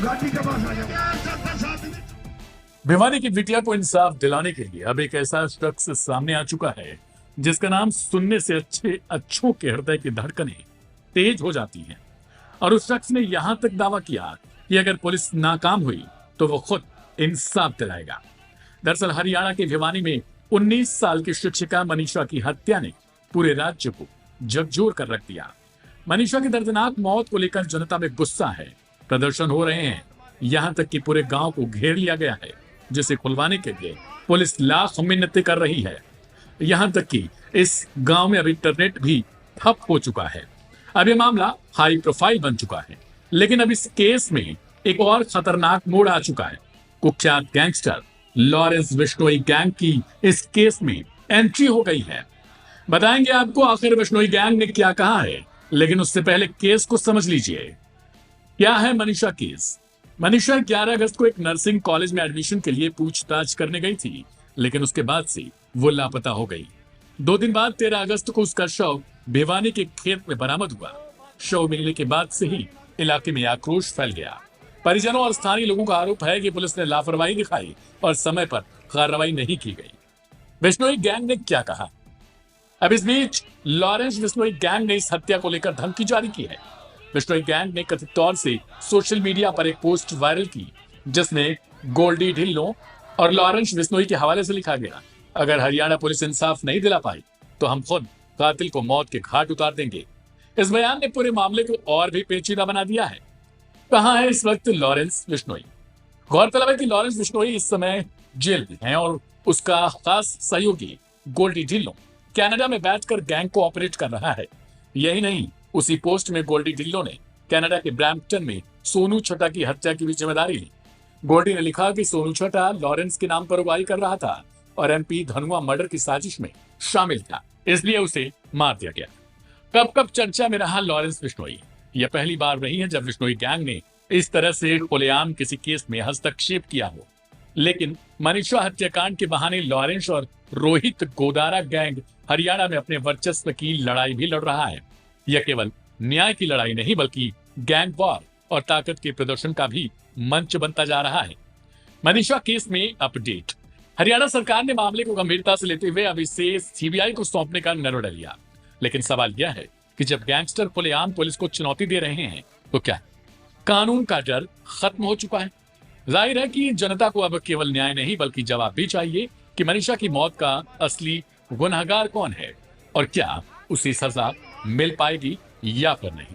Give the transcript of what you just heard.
गाड़ी के पास आ जाओ। भिवानी की बिटिया को इंसाफ दिलाने के लिए अब एक ऐसा शख्स सामने आ चुका है जिसका नाम सुनने से अच्छों के हृदय की धड़कनें तेज हो जाती हैं। और उस शख्स ने यहां तक दावा किया कि अगर पुलिस नाकाम हुई तो वो खुद इंसाफ दिलाएगा। दरअसल हरियाणा के भिवानी में 19 साल की शिक्षिका मनीषा की हत्या ने पूरे राज्य को झकझोर कर रख दिया। मनीषा की दर्दनाक मौत को लेकर जनता में गुस्सा है, प्रदर्शन हो रहे हैं, यहां तक कि पूरे गांव को घेर लिया गया है, जिसे खुलवाने के लिए पुलिस लाख मिन्नतें कर रही है। यहां तक कि इस गांव में अब इंटरनेट भी ठप हो चुका है। अब यह मामला हाई प्रोफाइल बन चुका है, लेकिन अब इस केस में एक और खतरनाक मोड़ आ चुका है। कुख्यात गैंगस्टर लॉरेंस बिश्नोई गैंग की इस केस में एंट्री हो गई है। बताएंगे आपको आखिर बिश्नोई गैंग ने क्या कहा है, लेकिन उससे पहले केस को समझ लीजिए। क्या है मनीषा केस? मनीषा 11 अगस्त को एक नर्सिंग कॉलेज में एडमिशन के लिए पूछताछ करने गई थी, लेकिन उसके बाद से वो लापता हो गई। 2 दिन बाद 13 अगस्त को उसका शव भिवानी के खेत में बरामद हुआ। शव मिलने के बाद से ही इलाके में आक्रोश फैल गया। परिजनों और स्थानीय लोगों का आरोप है कि पुलिस ने लापरवाही दिखाई और समय पर कार्रवाई नहीं की गई। बिश्नोई गैंग ने क्या कहा? अब इस बीच लॉरेंस बिश्नोई गैंग ने इस हत्या को लेकर धमकी जारी की है। बिश्नोई गैंग ने कथित तौर से सोशल मीडिया पर एक पोस्ट वायरल की, जिसमें गोल्डी ढिल्लों और लॉरेंस बिश्नोई के हवाले से लिखा गया, अगर हरियाणा पुलिस इंसाफ नहीं दिला पाई तो हम खुद कातिल को मौत के घाट उतार देंगे। इस बयान ने पूरे मामले को और भी पेचीदा बना दिया है। कहां है इस वक्त लॉरेंस बिश्नोई? गौरतलब है कि लॉरेंस बिश्नोई इस समय जेल में है और उसका खास सहयोगी गोल्डी ढिल्लों कनाडा में बैठकर गैंग को ऑपरेट कर रहा है। यही नहीं, उसी पोस्ट में गोल्डी ढिल्लों ने कनाडा के ब्रैम्पटन में सोनू छटा की हत्या की भी जिम्मेदारी ली। गोल्डी ने लिखा कि सोनू छटा लॉरेंस के नाम पर उगाही कर रहा था और एमपी धनुआ मर्डर की साजिश में शामिल था, इसलिए उसे मार दिया गया। कब कब चर्चा में रहा लॉरेंस बिश्नोई। यह पहली बार नहीं है जब बिश्नोई गैंग ने इस तरह से खुलेआम किसी केस में हस्तक्षेप किया हो। लेकिन मनीषा हत्याकांड के बहाने लॉरेंस और रोहित गोदारा गैंग हरियाणा में अपने वर्चस्व की लड़ाई भी लड़ रहा है। यह केवल न्याय की लड़ाई नहीं, बल्कि गैंग वॉर और ताकत के प्रदर्शन का भी मंच बनता जा रहा है। मनीषा केस में अपडेट। हरियाणा सरकार ने मामले को गंभीरता से लेते हुए अब इसे सीबीआई को सौंपने का निर्णय लिया। लेकिन सवाल यह है कि जब गैंगस्टर खुलेआम पुलिस को चुनौती दे रहे हैं तो क्या कानून का डर खत्म हो चुका है? जाहिर है कि जनता को अब केवल न्याय नहीं बल्कि जवाब भी चाहिए कि मनीषा की मौत का असली गुनहगार कौन है और क्या उसे सजा मिल पाएगी या फिर नहीं।